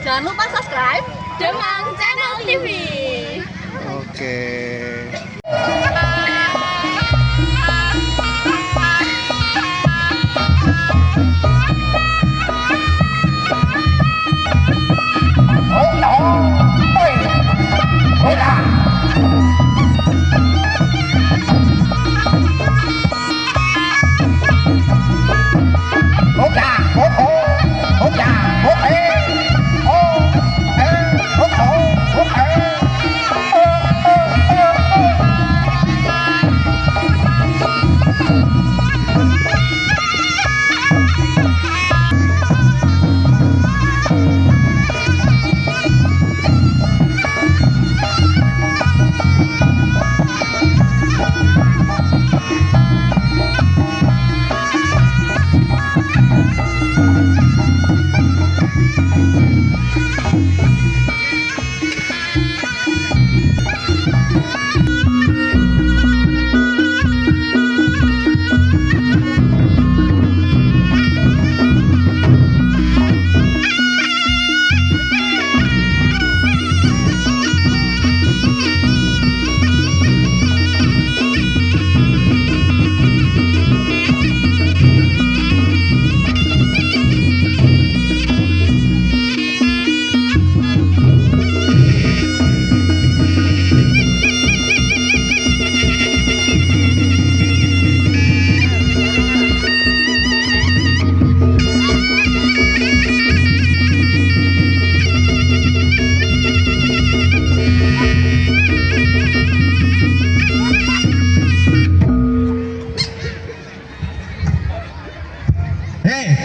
Jangan lupa subscribe dengan channel TV. Oke.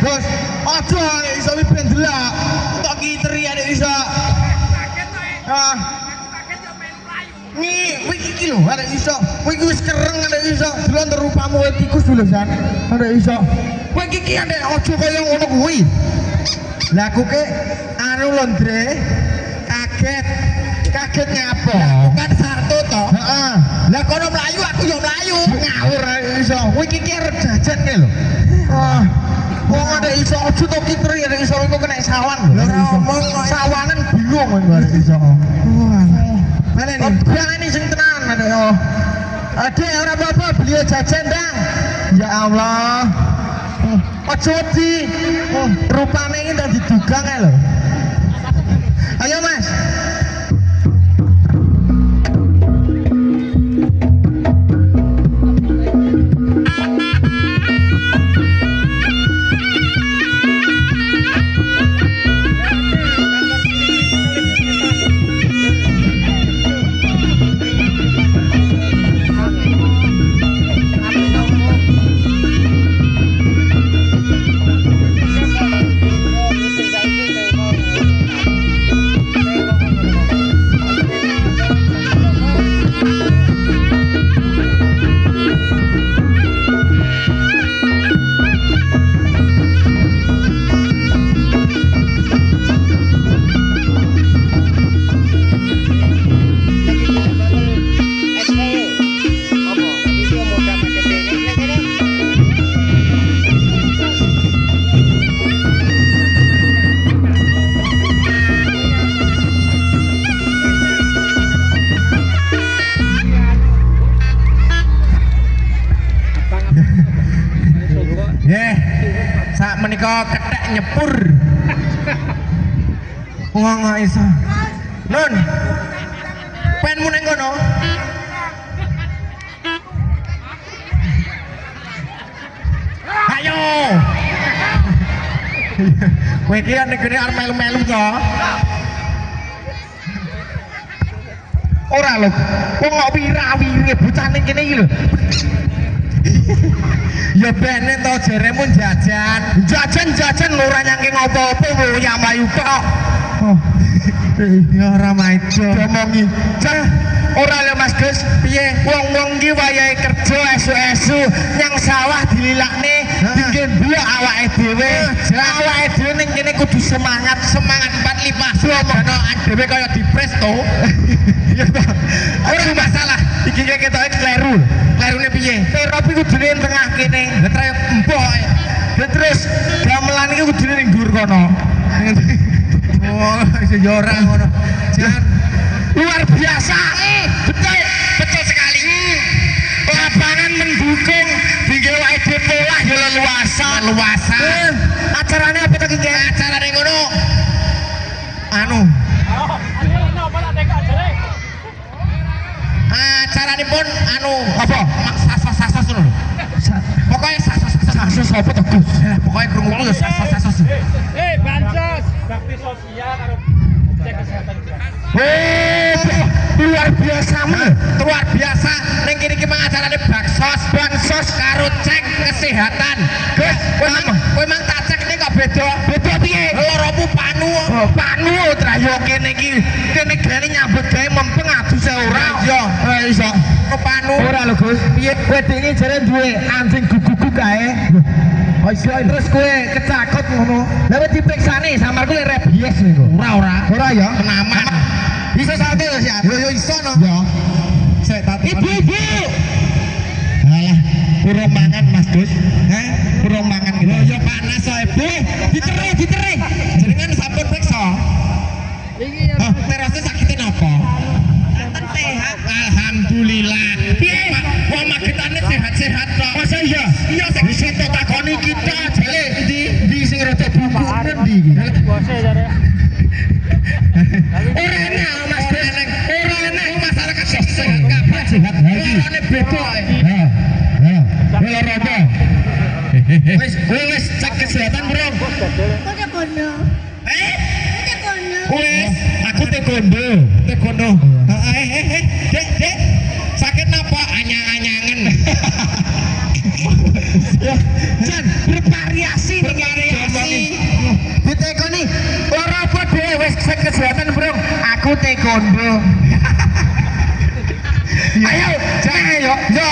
Bos, aduh nek iso ben delok. Tok ki teri nek iso. Nih, iki lho arek iso. Kowe iki wis kereng arek iso. Delon rupamu kowe tikus lho San. Arek iso. Kowe iki arek aja kaya ngono kuwi. Lah aku ke anu lho, Ndre. Kaget. Kaget ngapa? Bukan sarto to. Heeh. Lah kono mlayu aku yo mlayu. Ngawur arek iso. Kowe iki arep jajan ke lho. Wong ada iso aja to kitri ada iso iku kena sawan lho. Ngomong sawanan bingung kowe arek iso. Mana nih? Baleni sing tenan ada yo. Ade ora apa-apa beli jajan Dang. Ya Allah. Aja di rupane iki tak didugang ae lho. Ayo Mas. Sak menika kethek nyepur. Wong iso. Nun. Penmu ning kono. Ayo. Kowe iki nek kene arep melu-melu to. Ora lho. Wong kok wira-wiri bocah ning kene iki lho. Ya bene to jeremu jajan. Jajan ora nyangke ngopo-opo ya mlayu tok. Oh. Ya ora maido ngomongi. Cah, ora lho Mas Gus, piye? Wong-wong iki wayahe kerja esu-esu nyang sawah dililakne bikin blok awake dhewe. Awake dhewe ning kene kudu semangat 4-5 ono dhewe kaya dipres to. Ya to. Ora masalah. Iki ketoke kleru. Klerune piye? Teropi kudune ning tengah kene. Lah trayek empok. Terus gamelan iki kudune ning dhuwur kono. ora ngono. Jan luar biasa. Betul, betul sekali. Lapangan mendukung tinggal wae pola ya leluasa. Leluasa. Acarane apa to ki? Acarane ngono. Anu. Acarane pun anu apa? Sasa-sasa lho. Pokoknya sasa apa to Gus? Pokoknya krungu ya sasa. Bansos, bakti sosial karo cek kesehatan gratis. Luar biasa luar biasa ning kene iki acarane bansos karo cek kesehatan. Gus, kowe mang tak cek ning kok beda piye? Loromu panu trayo kene iki kene gene nyambut gawe mempeng aduse ora iya iso panu ora lho Gus piye kowe dhewe jare duwe anjing gugu kae terus kowe kecakot ngono lha wis dipriksane samarku lek rabies niku ora ya kenaman iso sate lho ya yo iso no ya sik tak ibu alah kurang mangan Mas Gus kurang mangan gitu ya panas so ibu diterik jenengan sampun periksa terasnya sakitin apa? Sehat alhamdulillah piye wong magetane sehat-sehat kok masa iya sing situ takoni kita jale ndi sing rada buku ngendi iki Bose jare. ora enak masyarakat sehat kabeh sehat lagi ora beda rada wis cek kesehatan bro Kode kono. Kode kono. wis aku taekwondo dek sakit napa anyang-anyangen Jan bervariasi ditekoni ora apa dhewe wis cek kesehatan bro aku taekwondo ayo jangan yo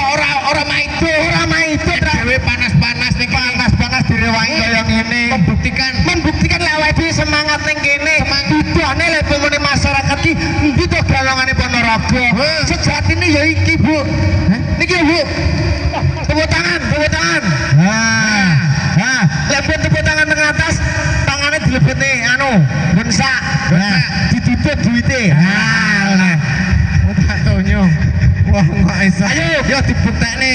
ora maido dhewe panas-panas ning panas direwangi kaya ngene membuktikan lek awake dhewe semangat ning kene budane lek pemene masyarakat iki endi to galongane Ponorogo sejatine ya iki Bu niki Bu tepuk tangan lek tepuk tangan teng atas tangane dilebetne anu bensak diduduk duwite nah tak tonyo wah nggak iso ayo yo dibuktekne